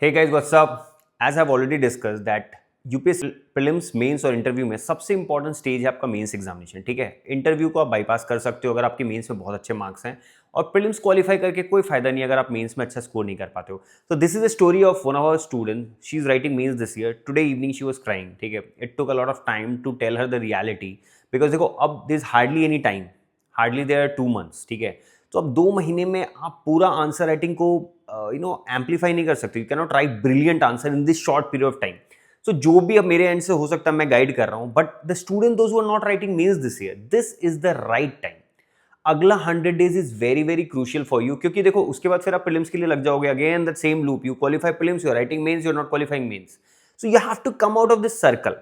Hey guys, what's up? As I've already discussed that UPSC prelims mains और interview में सबसे important stage है आपका मेंस एग्जामिनेशन। ठीक है, इंटरव्यू को आप बाईपास कर सकते हो अगर आपके मेंस में बहुत अच्छे मार्क्स हैं, और प्रीलिम्स क्वालिफाई करके कोई फायदा नहीं अगर आप मेंस में अच्छा स्कोर नहीं कर पाते हो। तो this is the story of one of our student. She is writing mains this year. Today evening she was crying. ठीक है, it took a lot of time to tell her the reality, because देखो अब this hardly any time, hardly there are 2 months। ठीक है, तो अब 2 महीने में आप पूरा आंसर राइटिंग को एम्पलीफाई नहीं कर सकते। You can not write brilliant answer in this short period of time. So जो भी अब मेरे एंड से हो सकता है मैं गाइड कर रहा हूं, but the student those who are not writing mains this year, this is the right time. अगला 100 days is very very crucial for you, क्योंकि देखो उसके बाद फिर आप प्रीलिम्स के लिए लग जाओगे। Again the same loop, you qualify prelims, you are writing mains, you are not qualifying mains. So you have to come out of this circle.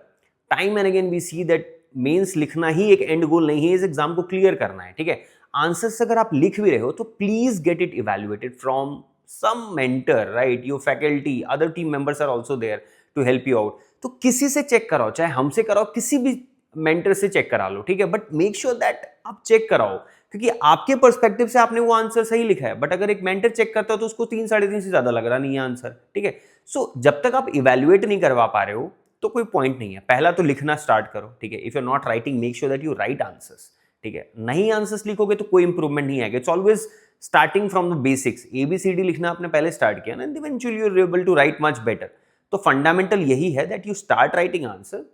Time and again we see that mains लिखना ही एक and गोल नहीं है, इस exam को clear करना है। ठीक है, आंसर्स अगर आप लिख भी रहे हो तो please get it evaluated from some mentor, right? Your faculty, other team members are also there to help you out. तो किसी से चेक कराओ, चाहे हमसे कराओ, किसी भी मेंटर से चेक करा लो। ठीक है, बट मेक श्योर दैट आप चेक कराओ, क्योंकि आपके पर्सपेक्टिव से आपने वो आंसर सही लिखा है, बट अगर एक मेंटर चेक करता हो तो उसको 3 साढ़े 3 से ज्यादा लग रहा नहीं है आंसर। ठीक है, सो जब तक आप इवेल्युएट नहीं करवा पा रहे हो तो कोई पॉइंट नहीं है। पहला तो लिखना स्टार्ट करो। ठीक है, if you are not writing, make sure that you write answers. ठीक है, नहीं आंसर्स लिखोगे तो कोई इंप्रूवमेंट नहीं आएगा। It's always starting from the basics. ABCD लिखना आपने पहले स्टार्ट किया ना, eventually you are able to write much better. तो फंडामेंटल यही है that you start writing answer,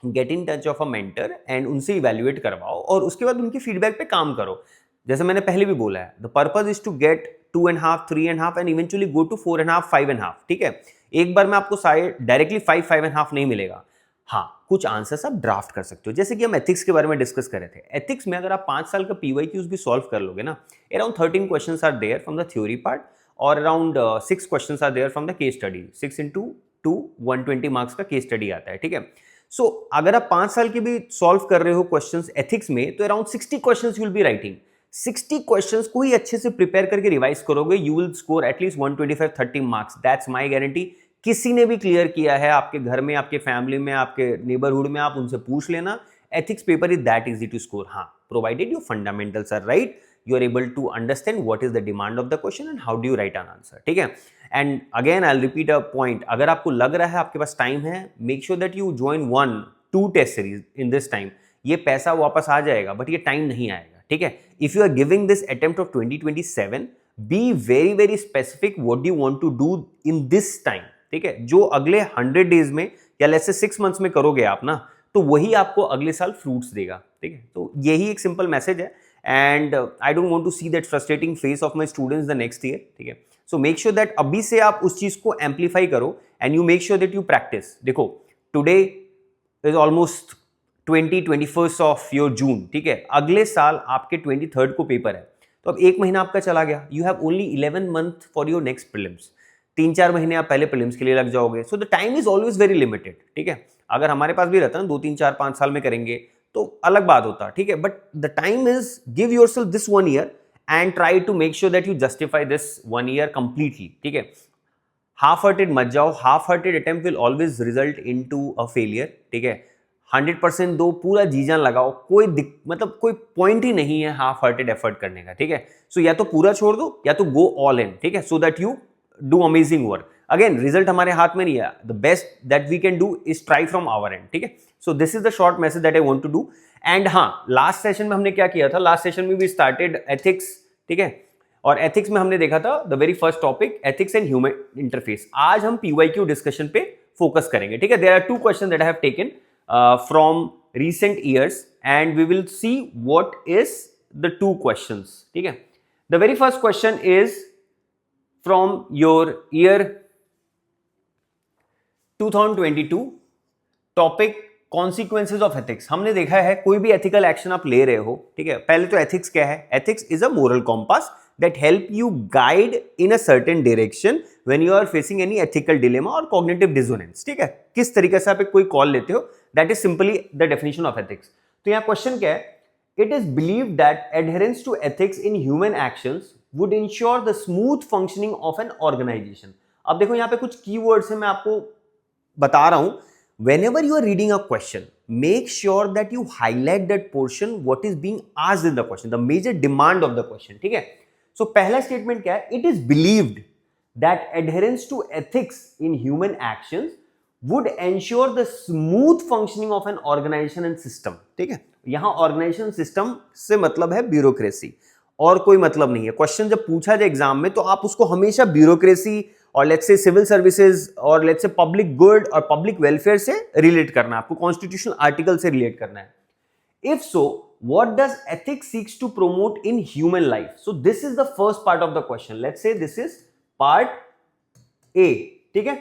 get in touch of a mentor and उनसे इवैल्यूएट करवाओ, और उसके बाद उनकी फीडबैक पे काम करो। जैसे मैंने पहले भी बोला है, the purpose is to get 2.5, 3.5 and eventually go to 4.5, 5.5। ठीक है, एक बार में आपको डायरेक्टली 5, 5.5 नहीं मिलेगा। हाँ, कुछ आंसर्स आप ड्राफ्ट कर सकते हो, जैसे कि हम एथिक्स के बारे में डिस्कस कर रहे थे। एथिक्स में अगर आप 5 साल का PYQs भी सॉल्व कर लोगे ना, around 13 questions are there from the theory part, और around 6 questions are there from the case study. 6 into 2 120 marks का केस स्टडी आता है। ठीक है, सो अगर आप 5 साल के भी सॉल्व कर रहे हो क्वेश्चंस एथिक्स में, तो around 60 questions you will be writing. 60 questions को ही अच्छे से प्रिपेयर करके रिवाइज करोगे, you will score at least 125-30 marks. That's my guarantee. किसी ने भी क्लियर किया है आपके घर में, आपके फैमिली में, आपके नेबरहुड में, आप उनसे पूछ लेना। Ethics paper is that easy to score. हाँ, provided your fundamentals are right, you are able to understand what is the demand of the question and how do you write an answer. ठीक है, and again I'll repeat a point, अगर आपको लग रहा है आपके पास time है, make sure that you join 1-2 test series in this time। ये पैसा वापस आ जाएगा, बट ये टाइम नहीं आएगा। ठीक है, if you are giving this attempt of 2027, be very very specific what do you want to do in this time। ठीक है, जो अगले 100 days में या let's say 6 months में करोगे आप ना, तो वही आपको अगले साल फ्रूट्स देगा। ठीक है, तो यही एक सिंपल मैसेज है, and I don't want to see that frustrating face of my students the next year। ठीक है, so make sure that अभी से आप उस चीज को amplify करो and you make sure that you practice। देखो today is almost 21st of your June। ठीक है, अगले साल आपके 23rd को पेपर है, तो अब 1 महीना आपका चला गया। You have only 11 months for your next prelims। 3-4 महीने आप पहले प्रीलिम्स के लिए लग जाओगे। So the time is always very limited. ठीक है, अगर हमारे पास भी रहता ना 2, 3, 4, 5 साल में करेंगे तो अलग बात होता। ठीक है, but the time is give yourself this 1 year and try to make sure that you justify this 1 year completely. ठीक है, हाफ हार्टेड मत जाओ। Half hearted attempt will always result into a failure. ठीक है, 100% दो, पूरा जी जान लगाओ। मतलब कोई पॉइंट ही नहीं है हाफ हार्टेड एफर्ट करने का। ठीक है, सो या तो पूरा छोड़ दो या तो गो ऑल इन। ठीक है, so that you do amazing work. Again result हमारे हाथ में नहीं है, the best that we can do is try from our end. ठीक है, so this is the short message that I want to do. And हाँ, last session में हमने क्या किया था, लास्ट सेशन में वी स्टार्टेड एथिक्स। ठीक है, और एथिक्स में हमने देखा था the very first topic, ethics and human interface. आज हम PYQ डिस्कशन पे फोकस करेंगे। ठीक है, there are 2 question that I have taken from recent years and we will see what is the 2 questions। ठीक है, the very first question is from your year 2022, topic consequences of ethics। हमने देखा है कोई भी ethical action आप ले रहे हो, ठीक है, पहले तो ethics क्या है? ethics is a moral compass that help you guide in a certain direction when you are facing any ethical dilemma or cognitive dissonance। ठीक है, किस तरीके से आप एक कोई कॉल लेते हो, that is simply the definition of ethics। तो यहाँ क्वेश्चन क्या है? It is believed that adherence to ethics in human actions would ensure the smooth functioning of an organization। अब देखो यहाँ पे कुछ कीवर्ड्स हैं, मैं आपको बता रहा हूं। Whenever you are reading a question, make sure that you highlight that portion what is being asked in the question, the major demand of the question। ठीक है, सो पहला स्टेटमेंट क्या है? It is believed that adherence to ethics in human actions would ensure the smooth functioning of an organization and system। ठीक है, यहां organisation system से मतलब है ब्यूरोक्रेसी, और कोई मतलब नहीं है। क्वेश्चन जब पूछा जाए एग्जाम में तो आप उसको हमेशा ब्यूरोक्रेसी और लेट्स से सिविल सर्विसेज और लेट्स से पब्लिक गुड और पब्लिक वेलफेयर से रिलेट करना है, आपको कॉन्स्टिट्यूशनल आर्टिकल से रिलेट करना है। If so, what does ethics seeks to promote in human life? So this is the first part of the question. Let's say this is part A, ठीक है।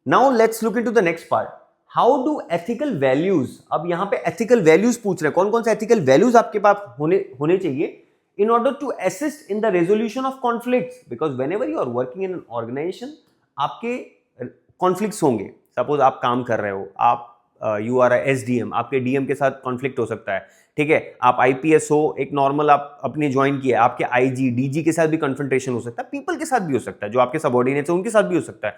Now let's look into the next part. How do ethical values, अब यहां पे ethical values पूछ रहे हैं, कौन कौन से ethical values आपके पास होने चाहिए in order to assist in the resolution of conflicts, because whenever you are working in an organization आपके conflicts होंगे। Suppose आप काम कर रहे हो, आप यू आर SDM, आपके DM के साथ कॉन्फ्लिक्ट हो सकता है, ठीक है। आप IPS हो, एक नॉर्मल आप अपने ज्वाइन किया, आपके IG DG के साथ भी कन्फ्रंटेशन हो सकता है, पीपल के साथ भी हो सकता है, जो आपके सबऑर्डिनेट्स हैं उनके साथ भी हो सकता है।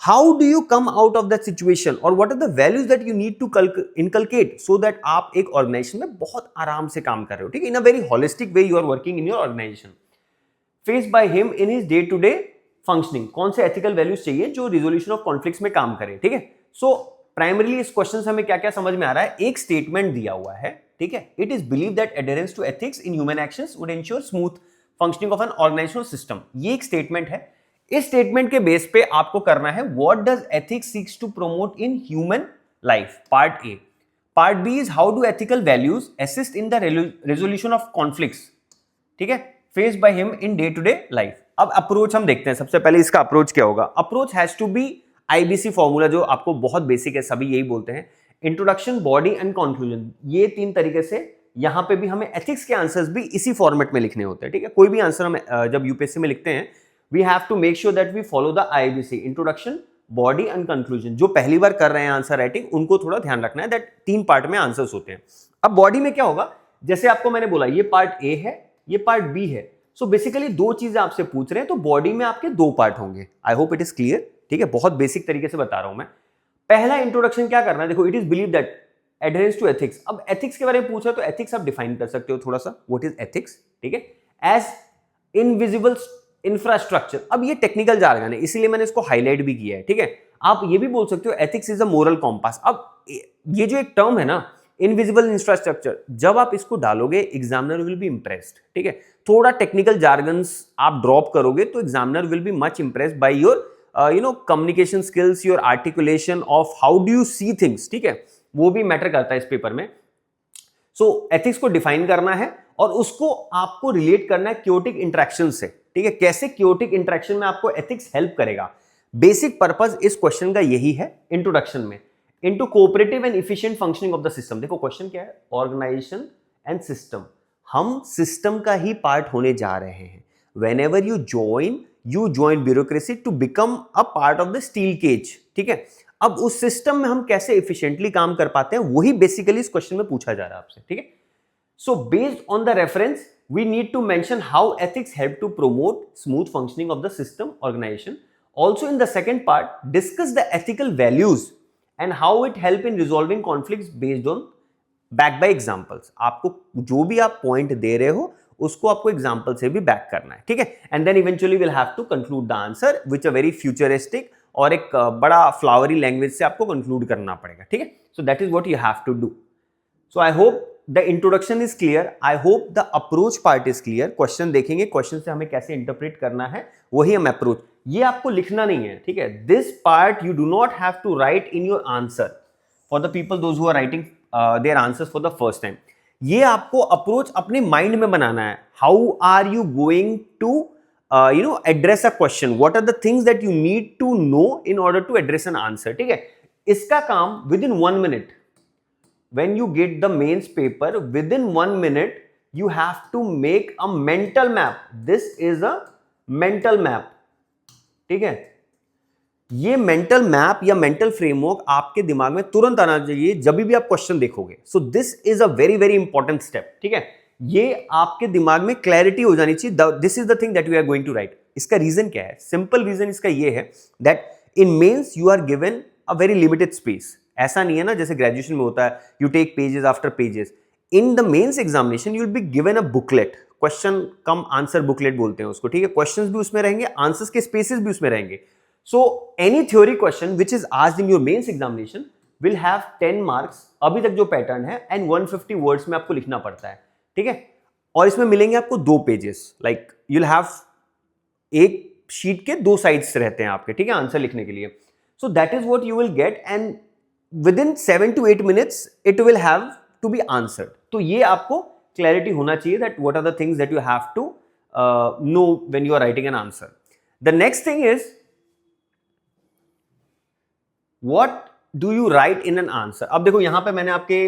How do you come out of that situation, और what are the values that you need to inculcate so that आप एक ऑर्गेनाइजेशन में बहुत आराम से काम कर रहे हो, ठीक है। In a very holistic way you are working in your organisation. Face by him in his day to day functioning, कौन से एथिकल वैल्यूज चाहिए जो रिजोल्यूशन ऑफ कॉन्फ्लिक्ट्स में काम करे, ठीक है। सो प्राइमरली इस क्वेश्चन से हमें क्या क्या समझ में आ रहा है, एक स्टेटमेंट दिया हुआ है, ठीक है। It is believe that adherence to ethics in human actions would ensure smooth functioning of an organizational system, ये एक स्टेटमेंट है। इस स्टेटमेंट के बेस पे आपको करना है what does ethics seeks to promote in human life, part A. Part B is how do ethical values assist in the resolution of conflicts, ठीक है, faced by him in day to day life. अब approach हम देखते हैं, सबसे पहले इसका approach क्या होगा। Approach has to be IBC formula, जो आपको बहुत बेसिक है, सभी यही बोलते हैं, इंट्रोडक्शन, बॉडी एंड कंक्लूजन। ये तीन तरीके से यहां पे भी हमें एथिक्स के आंसर्स भी इसी फॉर्मेट में लिखने होते हैं, ठीक है। कोई भी आंसर हम जब यूपीएससी में लिखते हैं, we have to make sure that we follow the IBC, introduction, body and conclusion. जो पहली बार कर रहे हैं आंसर राइटिंग, उनको थोड़ा ध्यान रखना है दैट 3 पार्ट में आंसर्स होते हैं। अब बॉडी में क्या होगा, जैसे आपको मैंने बोला ये पार्ट ए है, ये पार्ट बी है। सो बेसिकली 2 चीजें आपसे पूछ रहे हैं, तो बॉडी में आपके 2 पार्ट होंगे। I hope it is clear, ठीक है। बहुत बेसिक तरीके से बता रहा हूं मैं। पहला इंट्रोडक्शन क्या करना है, देखो, it is believe that adherence to ethics. अब एथिक्स के बारे में पूछा तो एथिक्स आप डिफाइन कर सकते हो थोड़ा सा, व्हाट इज एथिक्स, ठीक है। As invisible infrastructure. अब ये टेक्निकल जार्गन है, इसीलिए मैंने इसको हाईलाइट भी किया है, ठीक है। आप ये भी बोल सकते हो ethics is a moral compass. अब ये जो एक टर्म है ना, इनविजिबल इंफ्रास्ट्रक्चर, जब आप इसको डालोगे एग्जामिनर विल बी इंप्रेस्ड, ठीक है। थोड़ा टेक्निकल जार्गन्स आप ड्रॉप करोगे तो examiner will be much impressed by your communication skills, your articulation of how do you see things, ठीक है, वो भी मैटर करता है इस पेपर में। सो एथिक्स को डिफाइन करना है और उसको आपको रिलेट करना है क्योटिक इंटरेक्शन से, ठीक है। कैसे क्योटिक इंटरेक्शन में आपको एथिक्स हेल्प करेगा, बेसिक पर्पस इस क्वेश्चन का यही है इंट्रोडक्शन में। Into cooperative and efficient functioning of the system. देखो क्वेश्चन क्या है, ऑर्गेनाइजेशन एंड सिस्टम, हम सिस्टम का ही पार्ट होने जा रहे हैं। Whenever you join bureaucracy to become a part of the steel cage, ठीक है। अब उस सिस्टम में हम कैसे एफिशिएंटली काम कर पाते हैं, वही बेसिकली इस क्वेश्चन में पूछा जा रहा है आपसे, ठीक है। So based on the reference we need to mention how ethics help to promote smooth functioning of the system organisation. Also in the second part discuss the ethical values and how it help in resolving conflicts based on back by examples. आपको जो भी आप point दे रहे हो उसको आपको example से भी बैक करना है, ठीक है। And then eventually will have to conclude the answer which a very futuristic और एक बड़ा फ्लावरी लैंग्वेज से आपको कंक्लूड करना पड़ेगा, ठीक है। So that is what you have to do. So I hope the introduction is clear, I hope the approach part is clear. Question देखेंगे, क्वेश्चन से हमें कैसे इंटरप्रेट करना है वही हम अप्रोच, ये आपको लिखना नहीं है, ठीक है। This part you do not have to write in your answer for the people those who are writing their answers for the first time. ये आपको अप्रोच अपने माइंड में बनाना है। How are you going to address a question, what are the things that you need to know in order to address an answer, ठीक है। इसका काम within 1 minute, when you get the mains paper, within 1 minute you have to make a mental map. This is a mental map, ठीक है। ये mental map या mental framework आपके दिमाग में तुरंत आना चाहिए जब भी आप क्वेश्चन देखोगे। सो this is a very very important step, ठीक है। ये आपके दिमाग में क्लैरिटी हो जानी चाहिए, this is the thing that we are going to write. इसका रीजन क्या है, सिंपल रीजन इसका ये है that in mains you are given a very limited space. ऐसा नहीं है ना जैसे ग्रेजुएशन में होता है, you take pages after pages. In the mains examination you will be given a booklet, question cum answer booklet बोलते हैं उसको, ठीक है। क्वेश्चंस भी उसमें रहेंगे, आंसर्स के स्पेसेस भी उसमें रहेंगे। So any theory question which is asked in your mains examination will have 10 marks, अभी तक जो पैटर्न है, एंड 150 वर्ड्स में आपको लिखना पड़ता है, ठीक है। और इसमें मिलेंगे आपको 2 पेजेस, लाइक यूल हैव एक शीट के 2 साइड्स रहते हैं आपके, ठीक है, आंसर लिखने के लिए। So that is what you will get, and within 7 to 8 minutes it will have to be answered. तो ये आपको क्लैरिटी होना चाहिए that what are the things that you have to know when you are writing an answer. The next thing is what do you write in an answer. अब देखो यहां पे मैंने आपके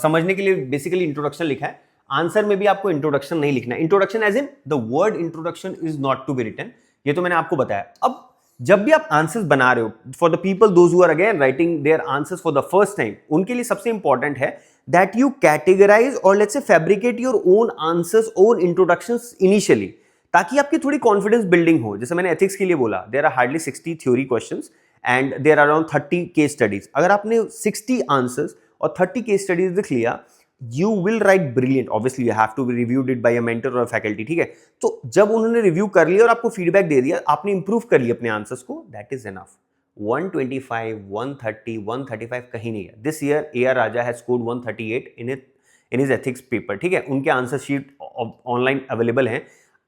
समझने के लिए बेसिकली इंट्रोडक्शन लिखा है, आंसर में भी आपको इंट्रोडक्शन नहीं लिखना है। Introduction as in the word introduction is not to be written, ये तो मैंने आपको बताया। अब जब भी आप आंसर्स बना रहे हो, for the people those who are again writing their answers for the first time, उनके लिए सबसे इंपॉर्टेंट है दैट यू कैटेगराइज और let's say fabricate your own answers, own introductions initially, ताकि आपकी थोड़ी कॉन्फिडेंस बिल्डिंग हो। जैसे मैंने एथिक्स के लिए बोला, there are hardly 60 theory questions and there are around 30 case studies. अगर आपने 60 आंसर्स और 30 केस स्टडीज लिख लिया, you will write brilliant. Obviously you have to be reviewed it by a mentor or a faculty, ठीक है। तो जब उन्होंने रिव्यू कर लिया और आपको फीडबैक दे दिया, आपने इंप्रूव कर लिया अपने आंसर्स को, दैट इज एनफ। 125, 130, 135 कहीं नहीं है। This year AR Raja has scored 138 in his ethics paper, ठीक है। उनके आंसर शीट ऑनलाइन अवेलेबल हैं।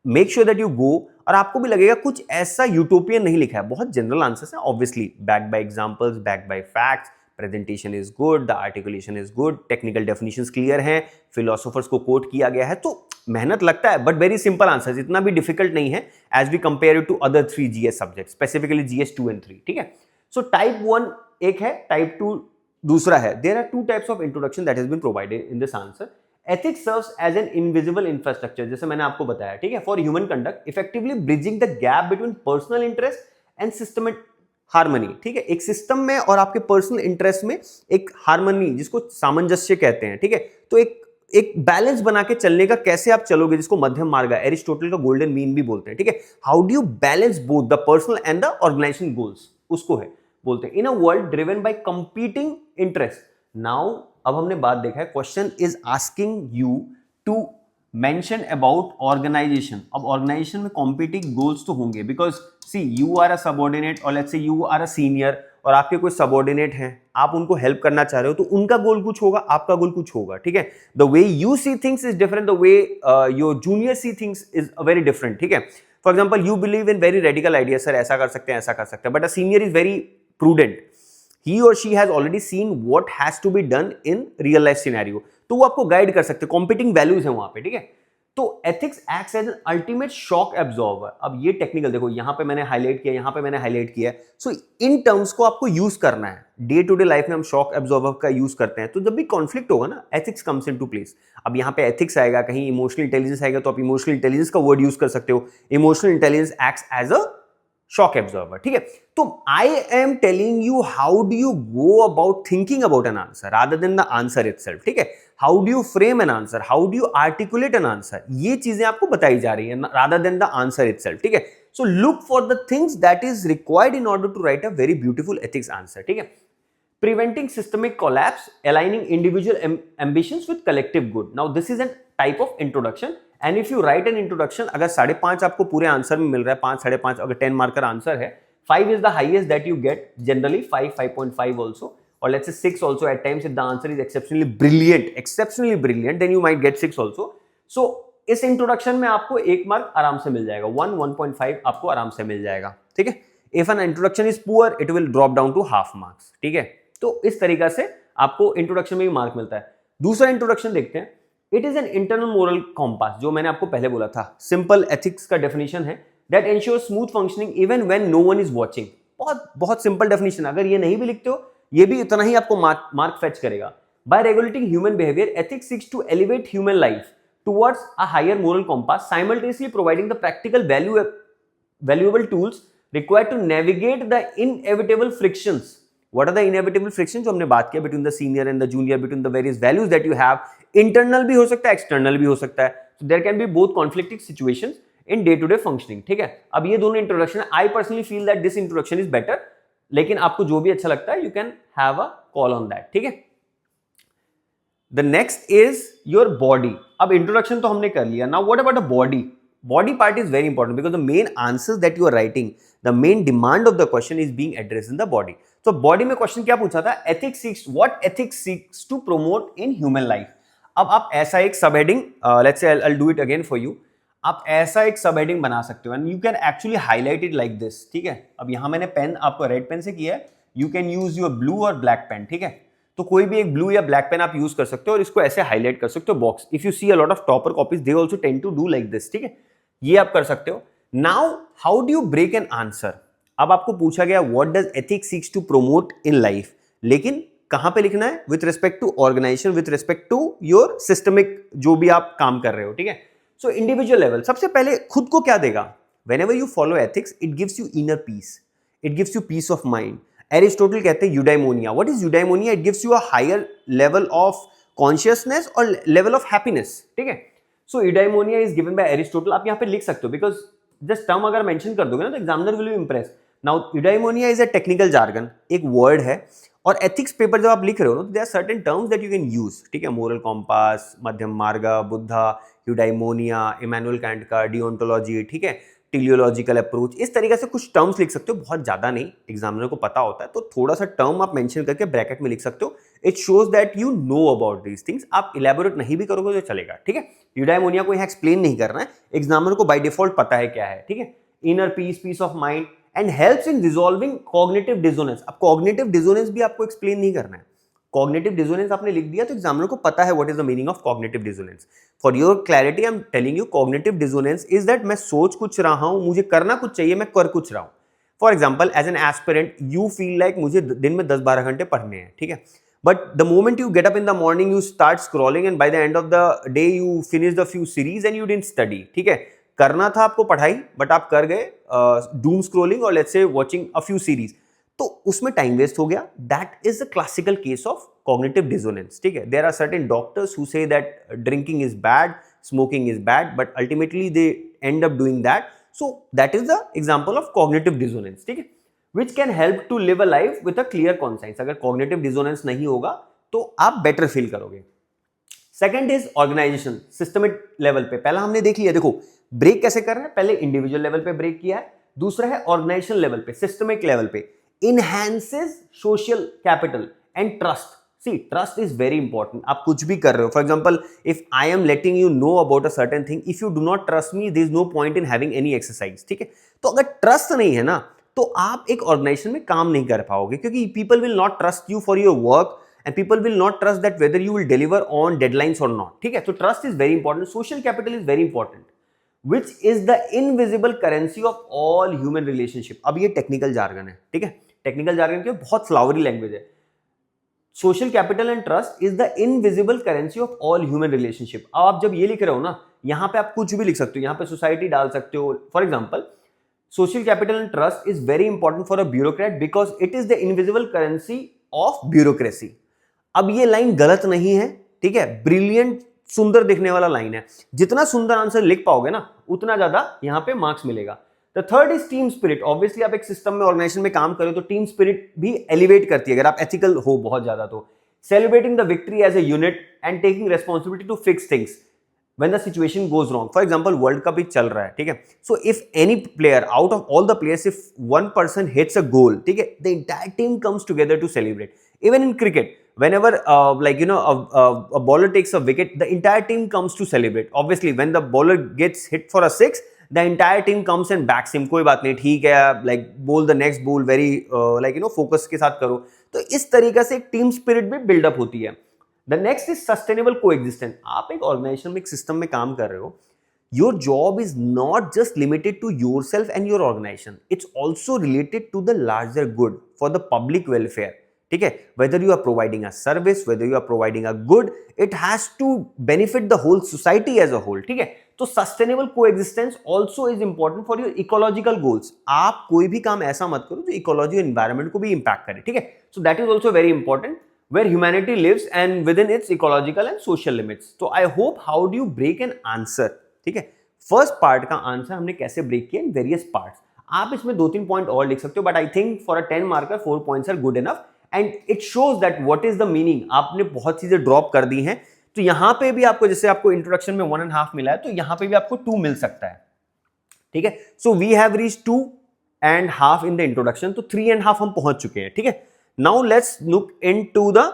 Make sure that you go, और आपको भी लगेगा कुछ ऐसा यूटोपियन नहीं लिखा है, बहुत जनरल आंसर्स हैं, obviously backed by examples, backed by facts, presentation is good, the articulation is good, technical definitions clear हैं, फिलोसोफर्स को कोट किया गया है। तो मेहनत लगता है बट वेरी सिंपल आंसर्स, इतना भी डिफिकल्ट नहीं है as we compare it to other 3 GS subject, specifically GS 2 and 3, ठीक है। सो टाइप 1 एक है, टाइप 2 दूसरा है। There are 2 types of introduction that has been provided in this answer. Ethics serves as an invisible infrastructure, जैसे मैंने आपको बताया, ठीक है, for human conduct, effectively bridging the gap between personal interest and systematic harmony, ठीक है। एक system में और आपके पर्सनल इंटरेस्ट में एक हार्मनी, जिसको सामंजस्य कहते हैं, ठीक है। तो एक बैलेंस बना के चलने का कैसे आप चलोगे, जिसको मध्यम मार्ग है, एरिस्टोटल का गोल्डन मीन भी बोलते हैं, ठीक है। How do you balance both the personal and the organisation goals, उसको है बोलते हैं। In a world driven by competing interest, now अब हमने बात देखा है, question is asking you to mention about organisation. अब ऑर्गेनाइजेशन में कॉम्पिटिंग गोल्स तो होंगे, because see you are a subordinate और let's say you are a senior, और आपके कोई सबऑर्डिनेट हैं, आप उनको हेल्प करना चाह रहे हो, तो उनका गोल कुछ होगा, आपका गोल कुछ होगा, ठीक है। The way you see things is different, the way your junior see things is very different, ठीक है। For example you believe in very radical idea, sir ऐसा कर सकते हैं, ऐसा कर सकते हैं, but a senior is very prudent, he or she has already seen what has to be done in real life scenario, तो वो आपको गाइड कर सकते हैं, कॉम्पिटिंग वैल्यूज है वहां पे, ठीक है। तो ethics acts as an ultimate shock absorber. अब ये टेक्निकल देखो, यहां पे मैंने हाईलाइट किया, यहां पे मैंने हाईलाइट किया, सो इन टर्म्स को आपको यूज करना है। डे टू डे लाइफ में हम शॉक एब्जॉर्बर का यूज करते हैं, तो जब भी कॉन्फ्लिक्ट होगा ना, एथिक्स कम्स इनटू प्लेस। अब यहां पे एथिक्स आएगा, कहीं इमोशनल इंटेलिजेंस आएगा, तो आप इमोशनल इंटेलिजेंस का वर्ड यूज कर सकते हो। Emotional intelligence acts as a shock absorber, ठीक है। तो I am telling you how do you go about thinking about an answer rather than the answer itself, ठीक है। How do you frame an answer, how do you articulate an answer, ये चीजें आपको बताई जा रही है rather than the answer itself, ठीक है। So look for the things that is required in order to write a very beautiful ethics answer, ठीक है। Preventing systemic collapse, aligning individual ambitions with collective good. Now this is a type of introduction, and if you write an introduction, अगर 5.5 आपको पूरे answer में मिल रहा है, 5, 5.5 अगर 10 marker answer है, 5 is the highest that you get, generally 5, 5.5 also, or let's say 6 also at times if the answer is exceptionally brilliant, then you might get 6 also. So इस introduction में आपको 1 मार्क आराम से मिल जाएगा, 1.5 आपको आराम से मिल जाएगा, ठीक है। If an introduction is poor, it will drop down to half marks, ठीक है। तो इस तरीका से आपको इंट्रोडक्शन में भी मार्क मिलता है। दूसरा इंट्रोडक्शन देखते हैं। It is an internal moral compass, जो मैंने आपको पहले बोला था, सिंपल एथिक्स का डेफिनेशन है, that ensure smooth functioning even when no one is watching. बहुत सिंपल डेफिनेशन, अगर ये नहीं भी लिखते हो, ये भी इतना ही आपको मार्क फेच करेगा। By regulating human behaviour, ethics seeks to elevate human life towards a higher moral compass, simultaneously providing the practical valuable tools required to navigate the inevitable frictions. What are the inevitable frictions? जो हमने बात किया, between the senior and the junior, between the various values that you have, internal भी हो सकता है, external भी हो सकता है, so there can be both conflicting situations in day to day functioning, ठीक है। अब ये दोनों introduction, I personally feel that this introduction is better, लेकिन आपको जो भी अच्छा लगता है, you can have a call on that, ठीक है। The next is your body. अब इंट्रोडक्शन तो हमने कर लिया. Now what about the body? Body part is very important because the main answers that you are writing, the main demand of the question is being addressed in the body. तो body में question क्या पूछा था? Ethics seeks, what ethics seeks to promote in human life. अब आप ऐसा एक subheading, let's से I will do it again for you. आप ऐसा एक सब हेडिंग बना सकते हो and you can actually highlight it like this. ठीक है, अब यहां मैंने पेन आपको रेड पेन से किया है. You can use your blue और ब्लैक पेन. ठीक है, तो कोई भी एक ब्लू या ब्लैक पेन आप यूज कर सकते हो और इसको ऐसे हाईलाइट कर सकते हो box. If you see a lot of topper copies they also tend to do like this. ठीक है, ये आप कर सकते हो. Now how do you break an answer? अब आपको पूछा गया what does ethics seeks to promote in life, लेकिन कहां पे लिखना है? With respect to organisation, with respect to your systemic जो भी आप काम कर रहे हो. ठीक है, सो इंडिविजुअल लेवल सबसे पहले खुद को क्या देगा? Whenever you follow ethics it gives you inner peace, it gives you peace of mind. Aristotle कहते हैं eudaimonia. What is eudaimonia? It gives you a higher level of consciousness और level of happiness. ठीक है, so eudaimonia is given by Aristotle. आप यहां पे लिख सकते हो बिकॉज जस्ट टर्म अगर मेंशन कर दोगे ना तो examiner will be impress. Now eudaimonia is a technical jargon, एक वर्ड है. और एथिक्स पेपर जब आप लिख रहे हो ना तो there are certain terms that you can use. ठीक है, मोरल कॉम्पास, मध्यम मार्ग, बुद्धा, यूडाइमोनिया, इमैनुअल कैंट का डिओन्टोलॉजी. ठीक है, टेलियोलॉजिकल अप्रोच, इस तरीके से कुछ टर्म्स लिख सकते हो. बहुत ज्यादा नहीं, एग्जामिनर को पता होता है तो थोड़ा सा टर्म आप मेंशन करके ब्रैकेट में लिख सकते हो. It shows that you know about these things. आप इलेबोरेट नहीं भी करोगे तो चलेगा. ठीक है, यूडाइमोनिया को यहाँ एक्सप्लेन नहीं करना है, एग्जामिनर को बाय डिफॉल्ट पता है क्या है. ठीक है, inner peace, peace of mind and helps in resolving cognitive dissonance. अब कॉग्निटिव डिसोनेंस भी आपको एक्सप्लेन नहीं करना है. कॉग्निटिव डिसोनेंस आपने लिख दिया तो एग्जामिनर को पता है what is the meaning of cognitive dissonance. For your clarity I am telling you, cognitive dissonance is that मैं सोच कुछ रहा हूं, मुझे करना कुछ चाहिए, मैं कर कुछ रहा हूं. For example as an aspirant you feel like मुझे दिन में 10-12 घंटे पढ़ने हैं. ठीक है, but the moment you get up in the morning you start scrolling and by the end of the day you finish the few series and you didn't study. ठीक है, करना था आपको पढ़ाई बट आप कर गए डूम स्क्रोलिंग और let's say watching a few series, तो उसमें टाइम वेस्ट हो गया. That is the classical case of cognitive dissonance. ठीक है, there are certain doctors who say that drinking is bad, smoking is bad, but ultimately they end up doing that. So that is the example of cognitive dissonance. ठीक है, which can help to live a life with a clear conscience. अगर cognitive dissonance नहीं होगा तो आप better feel करोगे. Second is organisation, systemic level पे. पहला हमने देख लिया, देखो ब्रेक कैसे कर रहे हैं. पहले इंडिविजुअल लेवल पे ब्रेक किया है, दूसरा है ऑर्गेनाइजेशन लेवल पे, सिस्टमिक लेवल पे. Enhances social capital and trust. See, trust is very important. आप कुछ भी कर रहे हो, for example if I am letting you know about a certain thing, if you do not trust me there is no point in having any exercise. ठीक है, तो अगर ट्रस्ट नहीं है ना तो आप एक ऑर्गेनाइजेशन में काम नहीं कर पाओगे, क्योंकि people will not trust you for your work and people will not trust that whether you will deliver on deadlines or not. ठीक है, तो trust is very important. Social capital is very important, which is the invisible currency of all human relationship. अब ये technical jargon है. ठीक है, technical jargon की बहुत फ्लावरी लैंग्वेज है. Social capital and trust is the invisible currency of all human relationship. अब आप जब ये लिख रहे हो ना, यहां पे आप कुछ भी लिख सकते हो, यहां पे सोसाइटी डाल सकते हो. For example social capital and trust is very important for a bureaucrat because it is the invisible currency of bureaucracy. अब ये लाइन गलत नहीं है. ठीक है, ब्रिलियंट, सुंदर दिखने वाला लाइन है. जितना सुंदर आंसर लिख पाओगे ना उतना ज्यादा यहां पे मार्क्स मिलेगा. The third is team spirit. Obviously आप एक सिस्टम में, ऑर्गेनाइजेशन में काम करो तो टीम स्पिरिट भी एलिवेट करती है अगर आप एथिकल हो बहुत ज्यादा तो. Celebrating the victory as a unit and taking responsibility to fix things when the situation goes wrong. For example, world cup भी चल रहा है. ठीक है, so if any player out of all the players, if one person hits a goal, ठीक है, the entire team comes together to celebrate. Even in cricket, whenever a bowler takes a wicket, the entire team comes to celebrate. Obviously when the bowler gets hit for a six, the entire team comes and backs him. कोई बात नहीं, ठीक है, like bowl the next ball very focus के साथ करो. तो इस तरीके से एक टीम स्पिरिट भी बिल्डअप होती है. The next is sustainable coexistence. आप एक ऑर्गेनाइजेशन में, एक सिस्टम में काम कर रहे हो. Your job is not just limited to yourself and your organisation, it's also related to the larger good for the public welfare. ठीक है, whether you are providing a service, whether you are providing a good, it has to benefit the whole society as a whole. ठीक है, तो sustainable coexistence also is important for your ecological goals. आप कोई भी काम ऐसा मत करो जो इकोलॉजी और एनवायरमेंट को भी इंपैक्ट करे. ठीक है, so that is also very important where humanity lives and within its ecological and social limits. So I hope how do you break an answer. ठीक है, फर्स्ट पार्ट का आंसर हमने कैसे ब्रेक किया इन वेरियस पार्ट्स. आप इसमें 2-3 point और लिख सकते हो, but I think for a 10 marker 4 points are good enough. And it shows that what is the meaning. आपने बहुत चीजें ड्रॉप कर दी हैं, तो यहां पे भी आपको, जैसे आपको इंट्रोडक्शन में 1.5 मिला है, तो यहां पे भी आपको 2 मिल सकता है, ठीक है। So we have reach 2.5 in the introduction, तो 3.5 हम पहुंच चुके हैं, ठीक है। Now let's look into the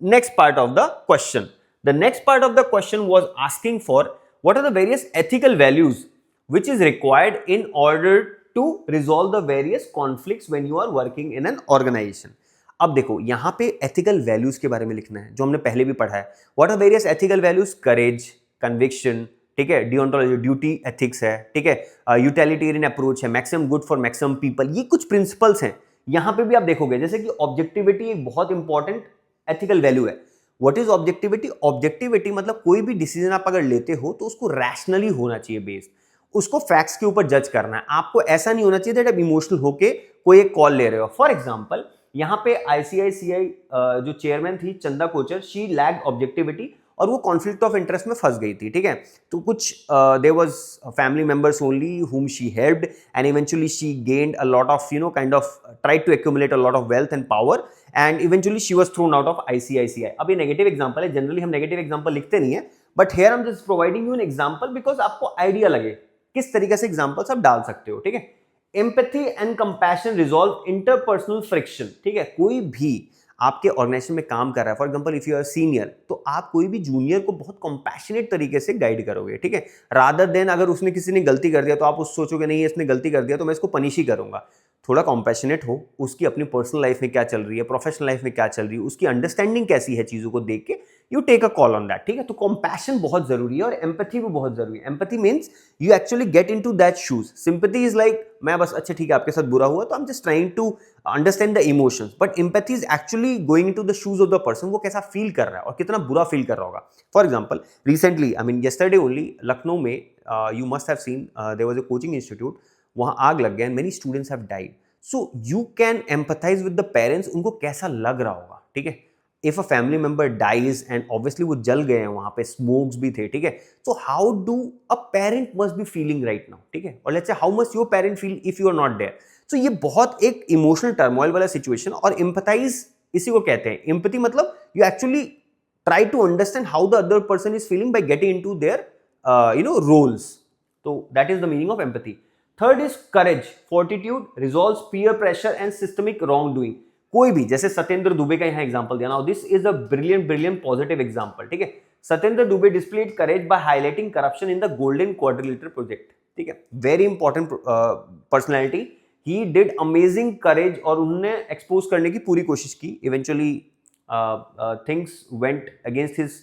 next part of the question. The next part of the question was asking for what are the various ethical values which is required in order to resolve the various conflicts when you are working in an organization। अब देखो यहां पे ethical values के बारे में लिखना है, जो हमने पहले भी पढ़ा है। What are various ethical values? Courage, conviction, ठीक है, डिओन्टोलॉजी, ड्यूटी एथिक्स है, ठीक है, यूटिलिटेरियन अप्रोच है, maximum good for maximum people, ये कुछ प्रिंसिपल्स हैं। यहां पे भी आप देखोगे जैसे कि ऑब्जेक्टिविटी एक बहुत इंपॉर्टेंट एथिकल वैल्यू है। What is objectivity? ऑब्जेक्टिविटी मतलब कोई भी डिसीजन आप अगर लेते हो तो उसको रैशनली होना चाहिए बेस्ड, उसको फैक्ट्स के ऊपर जज करना है। आपको ऐसा नहीं होना चाहिए दैट आप इमोशनल होके कोई एक कॉल ले रहे हो। फॉर एग्जांपल यहां पे आईसीआईसीआई जो चेयरमैन थी Chanda Kochhar, she lacked objectivity और वो कॉन्फ्लिक्ट ऑफ इंटरेस्ट में फंस गई थी, ठीक है। तो कुछ there was family members only whom she helped and eventually she gained a lot of kind of tried to accumulate a lot of wealth and power and eventually she was thrown out of ICICI. अब ये negative example है, generally हम negative example लिखते नहीं है, but here I am just providing you an example because आपको idea लगे किस तरीके से एग्जांपल्स आप डाल सकते हो, ठीक है। Empathy and compassion resolve interpersonal friction, ठीक है। कोई भी आपके ऑर्गेनाइजेशन में काम कर रहा है, for example if you are senior, तो आप कोई भी जूनियर को बहुत कंपैशनेट तरीके से गाइड करोगे, ठीक है, रादर देन अगर उसने किसी ने गलती कर दिया तो आप उस सोचोगे नहीं इसने गलती कर दिया तो मैं इसको पनिश ही करूंगा। थोड़ा कॉम्पैशनेट हो, उसकी अपनी पर्सनल लाइफ में क्या चल रही है, प्रोफेशनल लाइफ में क्या चल रही है, उसकी अंडरस्टैंडिंग कैसी है चीजों को देख के you take a call on that, ठीक है। तो कॉम्पैशन बहुत जरूरी है और एम्पैथी भी बहुत जरूरी है। Empathy means you actually get into that shoes. Sympathy is like मैं बस अच्छा ठीक है आपके साथ बुरा हुआ तो I am just trying to understand the emotions, but empathy is actually going into the shoes of the person, वो कैसा फील कर रहा है और कितना बुरा फील कर रहा होगा। For example recently I mean yesterday only Lucknow में you must have seen there was a coaching institute, वहां आग लग गया and many students have died. So you can empathise with the parents, उनको कैसा लग रहा होगा, ठीक है। If a family member dies and obviously वो जल गए हैं, वहां पे स्मोक्स भी थे, ठीक है। So how do a parent must be feeling right now, ठीक है, और let's say how must your parent feel if you are not there. So ये बहुत एक इमोशनल टर्मोइल वाला सिचुएशन, और एम्पैथाइज इसी को कहते हैं। एम्पैथी मतलब you actually try to understand how the other person is feeling by getting into their roles. तो that is the meaning of empathy. Third is courage, fortitude, resolves peer pressure and systemic wrong doing. कोई भी, जैसे सत्येंद्र दुबे का यहां example दिया ना, this is a brilliant positive example, ठीक है। Satyendra Dubey displayed courage by highlighting corruption in the golden quadrilateral project, ठीक है। Very important personality, he did amazing courage और उन्होंने एक्सपोज करने की पूरी कोशिश की। Eventually things went against his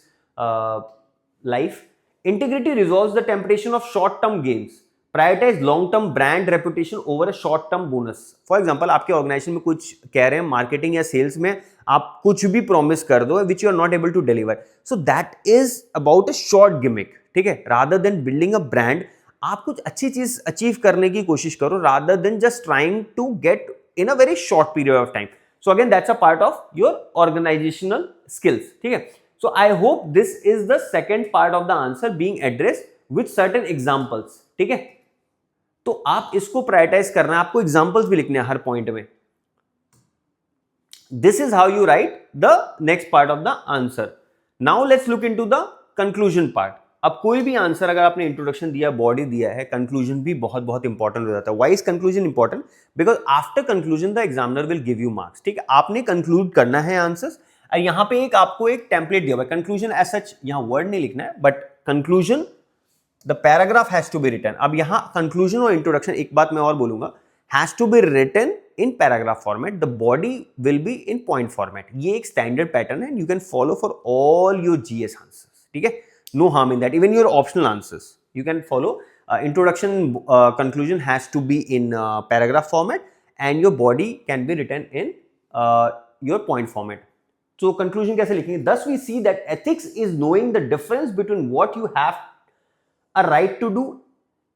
life. Integrity resolves the temptation of short term gains, prioritise long term brand reputation over a short term bonus. For example आपके organisation में कुछ कह रहे हैं मार्केटिंग या सेल्स में आप कुछ भी प्रॉमिस कर दो which you are not able to deliver, so that is about a short gimmick, ठीक है। Rather than building a brand, आप कुछ अच्छी चीज अचीव करने की कोशिश करो rather than just trying to get in a very short period of time. So again that's a part of your organisational skills, ठीक है। So I hope this is the second part of the answer being addressed with certain examples, ठीक है। तो आप इसको prioritise करना है, आपको एग्जांपल्स भी लिखने हैं हर पॉइंट में। This is how you right the next part of the answer. Now let's look into the conclusion part. अब कोई भी आंसर अगर आपने इंट्रोडक्शन दिया, बॉडी दिया है, कंक्लूजन भी बहुत बहुत इंपॉर्टेंट हो जाता है। Why is conclusion important? Because after conclusion the examiner will give you marks, ठीक है। आपने कंक्लूड करना है आंसर्स, और यहां पे एक आपको एक टेम्पलेट दिया हुआ है। कंक्लूजन एज सच यहां वर्ड नहीं लिखना है, but conclusion the paragraph has to be written. अब यहां कंक्लूजन और इंट्रोडक्शन, एक बात मैं और बोलूंगा, has to be written in paragraph format, the body will be in point format. ये एक स्टैंडर्ड पैटर्न है, you can follow for all your GS answers, ठीक है। No harm in that, even your optional answers you can follow. Introduction conclusion has to be in paragraph format and your body can be written in your point format. तो conclusion कैसे लिखेंगे? Thus we see that ethics is knowing the difference between what you have a right to do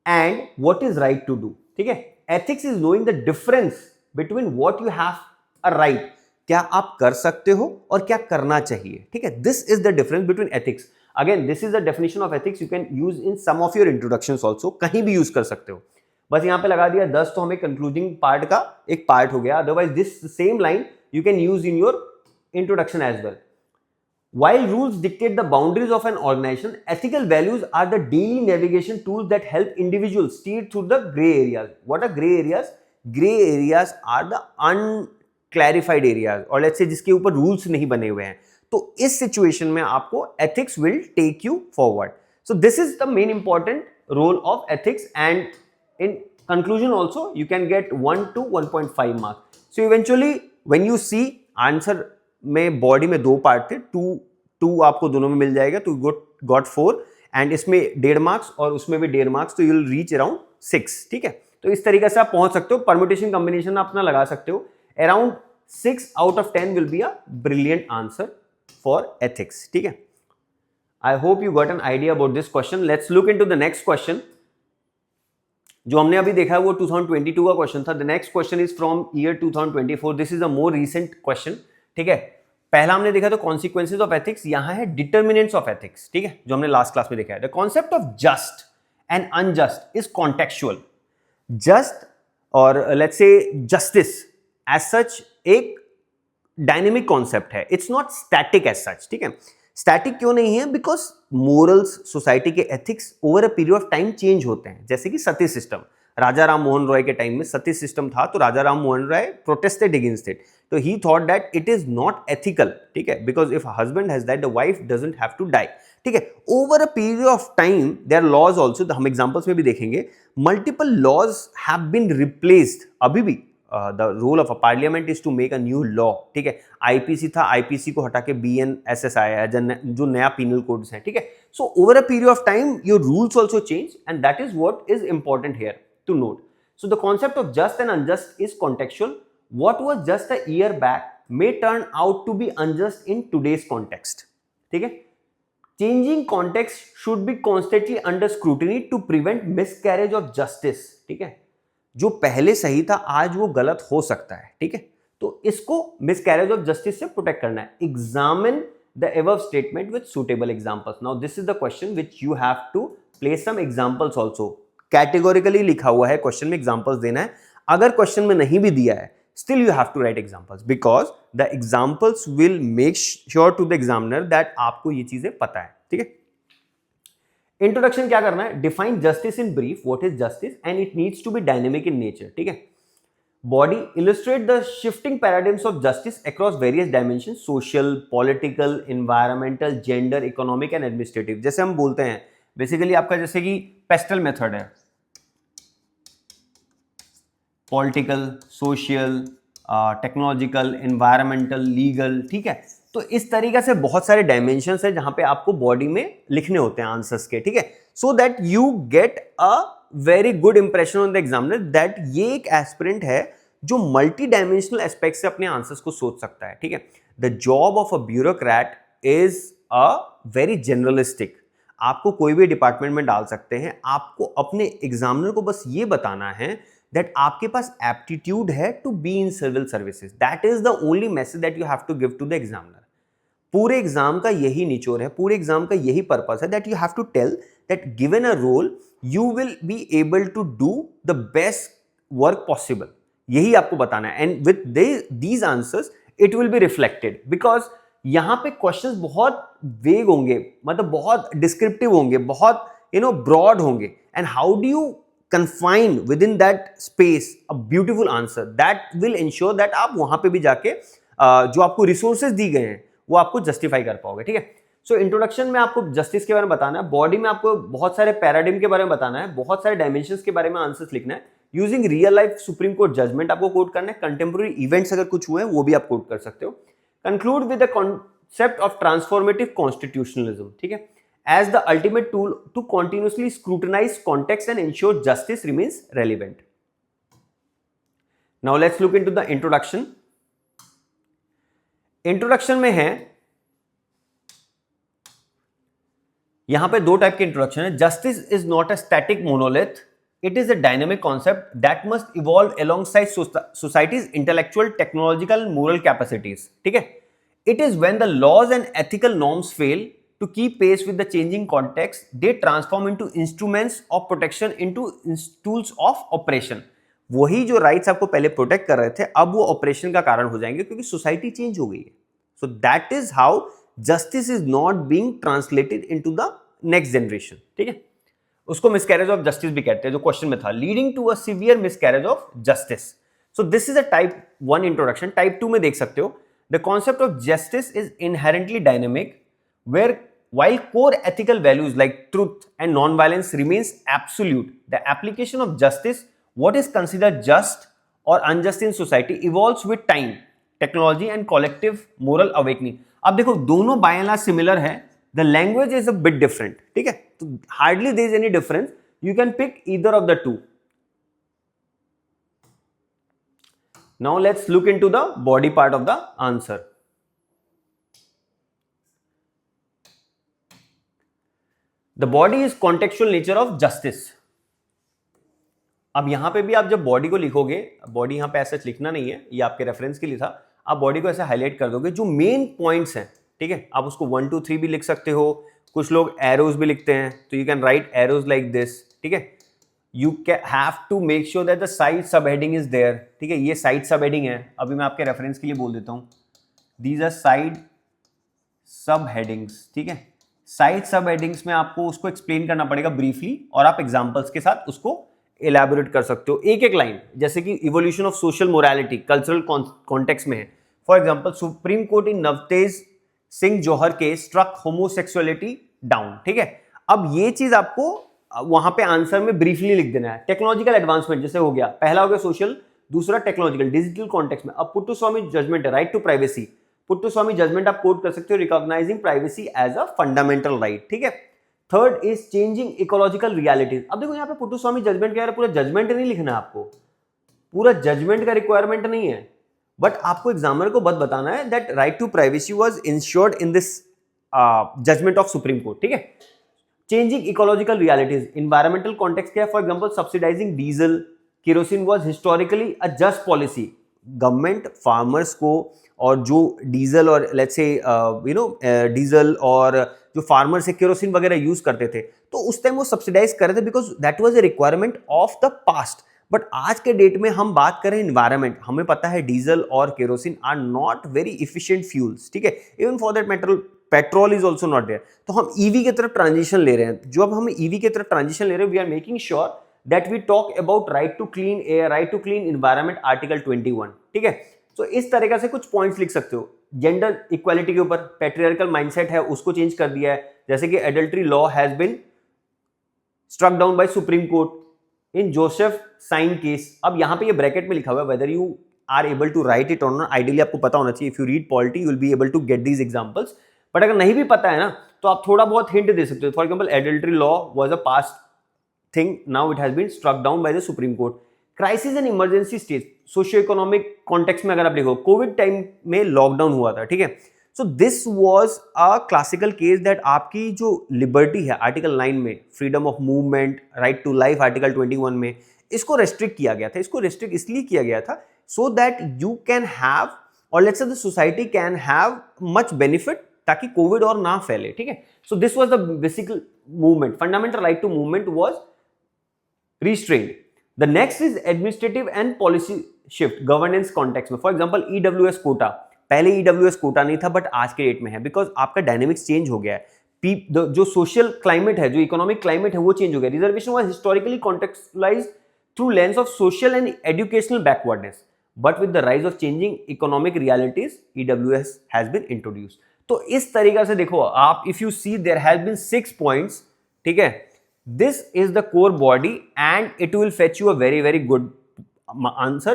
and what is right to do, ठीक है। Ethics is knowing the difference between what you have a right, क्या आप कर सकते हो और क्या करना चाहिए, ठीक है। This is the difference between ethics. Again, this is the definition of ethics. You can use in some of your introductions also. कहीं भी यूज कर सकते हो। बस यहां पे लगा दिया 10, तो हमें कंक्लूडिंग पार्ट का एक पार्ट हो गया। Otherwise this same line you can use in your introduction as well. While rules dictate the boundaries of an organization, ethical values are the daily navigation tools that help individuals steer through the gray areas. What are gray areas? Gray areas are the unclarified areas, और let's say जिसके ऊपर rules नहीं बने हुए हैं. तो इस situation में आपको ethics will take you forward. So this is the main important role of ethics, and in conclusion also you can get 1 to 1.5 marks. So eventually when you see answer में body में 2 part थे, 2 आपको दोनों में मिल जाएगा, तो got 4, and इसमें 1.5 marks और उसमें भी 1.5 मार्क्स, तो यू विल रीच अराउंड 6. ठीक है, तो इस तरीके से आप पहुंच सकते हो. परम्यूटेशन कॉम्बिनेशन अपना लगा सकते हो. Around 6 out of 10 will be a brilliant answer for ethics. ठीक है, I hope you got an idea about this question. Let's look into the next question. जो हमने अभी देखा है वो 2022 का क्वेश्चन था. The next question is from year 2024. This is a more recent question. ठीक है, पहला हमने देखा तो कॉन्सिक्वेंसेज ऑफ एथिक्स, यहां है डिटर्मिनेंट्स ऑफ एथिक्स. ठीक है, जो हमने लास्ट क्लास में देखा है. The concept of just and unjust is contextual. Just और let's say justice as such एक डायनेमिक कॉन्सेप्ट है. It's not static as such. ठीक है, स्टैटिक क्यों नहीं है? बिकॉज मोरल्स, सोसाइटी के ethics over a period of time change होते हैं. जैसे कि सती सिस्टम, राजा राम मोहन रॉय के टाइम में सती सिस्टम था, तो Raja Ram Mohan Roy protested against it. तो ही thought that it is not ethical. ठीक है, because if husband has died the wife doesn't have to die. ठीक है, over a period of time there are laws also, हम examples में भी देखेंगे, multiple laws have been replaced. अभी भी the role of a parliament is to make a new law. ठीक है, आईपीसी था, आईपीसी को हटा के बीएनएसएस आया है, जो नया पीनल कोड्स है. ठीक है, so over a period of time your rules also change, and that is what is important here to note. So the concept of just and unjust is contextual. What was just a year back may turn out to be unjust in today's context. ठीक है, changing context should be constantly under scrutiny to prevent miscarriage of justice. ठीक है, जो पहले सही था आज वो गलत हो सकता है. ठीक है, तो इसको miscarriage of justice से प्रोटेक्ट करना है. Examine the above statement with suitable examples. Now this is the question which you have to place some examples also. Categorically लिखा हुआ है, क्वेश्चन में एग्जांपल्स देना है. अगर क्वेश्चन में नहीं भी दिया है, still you have to write examples, because the examples will make sure to the examiner that आपको ये चीजें पता है. ठीक है, इंट्रोडक्शन क्या करना है? Define justice in brief. What is justice? And it needs to be dynamic in nature. ठीक है, body illustrate the shifting paradigms of justice across various dimension, social, political, environmental, gender, economic and administrative. जैसे हम बोलते हैं basically आपका जैसे कि PESTEL method है, political, social, technological, environmental, legal. ठीक है, तो इस तरीके से बहुत सारे डायमेंशंस है जहां पे आपको बॉडी में लिखने होते हैं आंसर्स के. ठीक है, so that you get a very good impression on the examiner that ये एक एस्पिरेंट है जो मल्टी डायमेंशनल एस्पेक्ट से अपने आंसर्स को सोच सकता है. ठीक है, the job of a bureaucrat is a very generalistic. आपको कोई भी डिपार्टमेंट में डाल सकते हैं, आपको अपने एग्जामिनर को बस ये बताना है दैट आपके पास एप्टीट्यूड है to be in civil services. That is the only message that you have to give to the examiner. पूरे एग्जाम का यही निचोड़ है, पूरे एग्जाम का यही पर्पस है, that you have to tell that given a role you will be able to do the best work possible. यही आपको बताना है, and with these answers it will be reflected. Because यहां पे क्वेश्चंस बहुत वेग होंगे, मतलब बहुत डिस्क्रिप्टिव होंगे, बहुत ब्रॉड होंगे, and how do you confine with in that space a beautiful answer that will ensure that आप वहां पे भी जाके जो आपको रिसोर्सेज दी गए हैं वो आपको जस्टिफाई कर पाओगे. ठीक है, सो इंट्रोडक्शन में आपको जस्टिस के बारे में बताना है, बॉडी में आपको बहुत सारे पैराडिम के बारे में बताना है, बहुत सारे डायमेंशंस के बारे में आंसर्स लिखना है, using real life Supreme Court judgment आपको कोट करना है, कंटेम्प्रेरी इवेंट्स अगर कुछ हुए वो भी आप कोट कर सकते हो. Conclude with the concept of transformative constitutionalism. ठीक है, as the ultimate tool to continuously scrutinize context and ensure justice remains relevant. Now let's look into the introduction. Introduction में है, यहां पे 2 टाइप के इंट्रोडक्शन है. Justice is not a static monolith. It is a dynamic concept that must evolve alongside society's intellectual, technological, and moral capacities. ठीक है, it is when the laws and ethical norms fail to keep pace with the changing context, they transform into instruments of protection, into tools of oppression. वही जो rights आपको पहले protect कर रहे थे अब वो ऑपरेशन का कारण हो जाएंगे क्योंकि सोसाइटी चेंज हो गई है. So that is how justice is not being translated into the next generation. ठीक है, उसको मिसकैरेज ऑफ जस्टिस भी कहते हैं, जो क्वेश्चन में था, leading to a severe miscarriage of justice. So this is a type 1 introduction. Type 2 में देख सकते हो, the concept of justice is inherently dynamic where while core ethical values like truth and non-violence remains absolute, the application of justice, what is considered just or unjust in society, evolves with time, technology and collective moral awakening. अब देखो दोनों by and large similar है, the language is a bit different. ठीक है, तो hardly there is any difference. You can pick either of the two. Now let's look into the body part of the answer. The body is contextual nature of justice. अब यहां पे भी आप जब body को लिखोगे, बॉडी यहां पे ऐसा लिखना नहीं है, ये आपके रेफरेंस के लिए था, आप बॉडी को ऐसे हाईलाइट कर दोगे जो मेन पॉइंट्स हैं. ठीक है, आप उसको 1 2 3 भी लिख सकते हो, कुछ लोग एरोज भी लिखते हैं, तो you can write arrows like this. ठीक है, you have to make sure that the side sub heading is there. ठीक है, ये साइड सब हेडिंग है, अभी मैं आपके रेफरेंस के लिए बोल देता हूं, दीज आर साइड सब हेडिंग्स. ठीक है, साइड सब हेडिंग्स में आपको उसको एक्सप्लेन करना पड़ेगा ब्रीफली, और आप एग्जांपल्स के साथ उसको एलैबोरेट कर सकते हो एक एक लाइन, जैसे कि evolution of social morality cultural context में है. For example, Supreme Court in Navtej Singh Johar case struck homosexuality down. ठीक है, अब ये चीज आपको वहां पे आंसर में ब्रीफली लिख देना है. टेक्नोलॉजिकल एडवांसमेंट जैसे हो गया, पहला हो गया सोशल, दूसरा टेक्नोलॉजिकल, डिजिटल कॉन्टेक्स्ट में. अब पुट्टुस्वामी जजमेंट है, right to privacy. Puttaswamy judgment आप कोट कर सकते हो, recognising privacy as a fundamental right. ठीक है, third is changing ecological realities. अब देखो यहाँ पे पुट्टुस्वामी जजमेंट क्या है, पूरा जजमेंट नहीं लिखना है आपको, पूरा जजमेंट का रिक्वायरमेंट नहीं है, बट आपको एग्जामिनर को बताना है that right to privacy was ensured in this judgment of Supreme Court. ठीक है, changing ecological realities, environmental context क्या है, for example subsidising diesel kerosene was historically a just policy. Government farmers को और जो डीजल और लेट्स से diesel और जो फार्मर से केरोसिन वगैरह यूज करते थे, तो उस टाइम वो सब्सिडाइज कर रहे थे because that was a requirement of the past. But आज के डेट में हम बात करें इन्वायरमेंट, हमें पता है डीजल और kerosene are not very efficient fuels. ठीक है, even for that matter petrol is also not there. तो हम ईवी की तरफ ट्रांजिशन ले रहे हैं. जो अब हम ईवी की तरफ ट्रांजिशन ले रहे हैं, we are making sure that we talk about right to clean air, right to clean environment, article 21. ठीक है, तो इस तरीके से कुछ पॉइंट्स लिख सकते हो. जेंडर इक्वालिटी के ऊपर पैट्रियार्कल माइंडसेट है, उसको चेंज कर दिया है, जैसे कि adultery law has been struck down by Supreme Court in Joseph Shine case. अब यहां पे ये ब्रैकेट में लिखा हुआ है, whether you are able to write it और नॉट. आइडियली आपको पता होना चाहिए, if you read polity you will be able to get these examples. But अगर नहीं भी पता है ना, तो आप थोड़ा बहुत हिंट दे सकते हो. For example, adultery law was a past thing, now it has been struck down by the Supreme Court. Crisis and emergency stage, socio economic context में अगर आप देखो, कोविड टाइम में लॉकडाउन हुआ था. ठीक है, so this was a classical case that आपकी जो लिबर्टी है आर्टिकल 9 में, freedom of movement, right to life article 21 में, इसको रेस्ट्रिक्ट किया गया था. इसको रेस्ट्रिक्ट इसलिए किया गया था so that you can have, और let's say the society can have much benefit, ताकि कोविड और ना फैले. ठीक है, so this was the basic movement, fundamental right to movement was restrained. The next is administrative and policy shift, governance context में. For example, EWS Kota, पहले EWS Kota नहीं था, बट आज के डेट में है, बिकॉज आपका डायनेमिक्स चेंज हो गया है. जो सोशल क्लाइमेट है, जो इकोनॉमिक क्लाइमेट है, वो चेंज हो गया. Reservation was historically contextualised through lens of social and educational backwardness, but with the rise of changing economic realities EWS has been introduced. तो इस तरीके से देखो आप, if you see there has been 6 points. ठीक है, this is the core body and it will fetch you a very very good answer,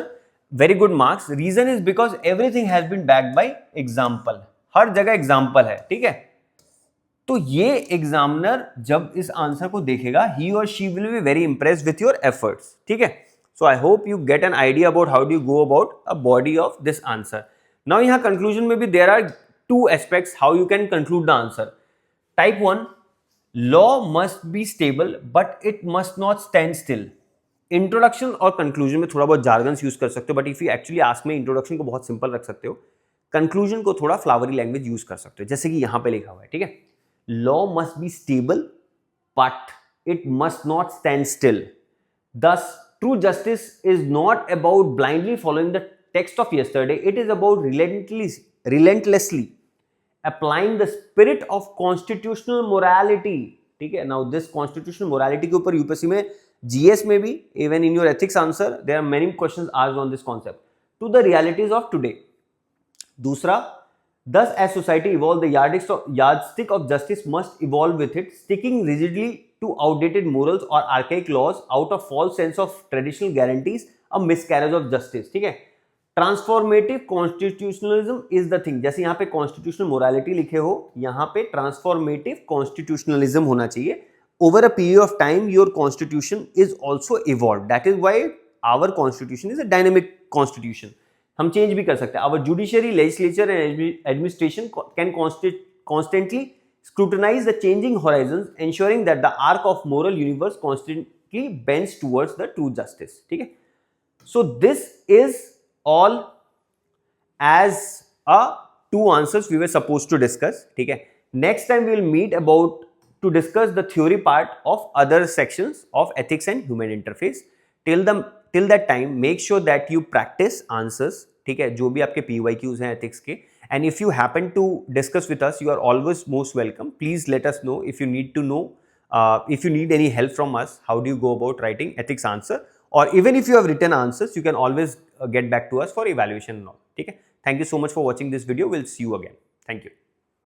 very good marks. Reason is because everything has been backed by example, हर जगह example है. ठीक है, तो ये examiner जब इस आंसर को देखेगा, he or she will be very impressed with your efforts. ठीक है, so I hope you get an idea about how do you go about a body of this answer. Now यहाँ conclusion में भी there are 2 aspects how you can conclude the answer. Type 1, law must be stable but it must not stand still. Introduction और conclusion में थोड़ा बहुत jargons use कर सकते हो, but if you actually ask में, इंट्रोडक्शन को बहुत सिंपल रख सकते हो, कंक्लूजन को थोड़ा फ्लावरी लैंग्वेज यूज कर सकते हो, जैसे कि यहां पे लिखा हुआ है. ठीक है, law must be stable but it must not stand still. दस true justice is not about blindly following the text of yesterday. It is about relentlessly applying the spirit of constitutional morality. ठीक है, now this constitutional morality के ऊपर UPSC में, GS में भी, even in your ethics answer there are many questions asked on this concept, to the realities of today. दूसरा, thus as society evolve, the yardstick of justice must evolve with it, sticking rigidly to outdated morals or archaic laws out of false sense of traditional guarantees a miscarriage of justice. ठीक है, transformative constitutionalism is the thing. जैसे यहाँ पे constitutional morality लिखे हो, यहाँ पे transformative constitutionalism होना चाहिए. Over a period of time your constitution is also evolve. That is why our constitution is a dynamic constitution. हम चेंज भी कर सकते हैं. Our judiciary, legislature and administration can constantly scrutinize the changing horizons, ensuring that the arc of moral universe constantly bends towards the true justice. ठीक है, so this is all as a 2 answers we were supposed to discuss. ठीक है, next time we will meet about to discuss the theory part of other sections of ethics and human interface. Till that time make sure that you practice answers. ठीक है, जो भी आपके PYQs हैं ethics के. And if you happen to discuss with us, you are always most welcome. Please let us know if you need to know, if you need any help from us, how do you go about writing ethics answer, or even if you have written answers, you can always get back to us for evaluation and all. Okay? Thank you so much for watching this video. We'll see you again. Thank you.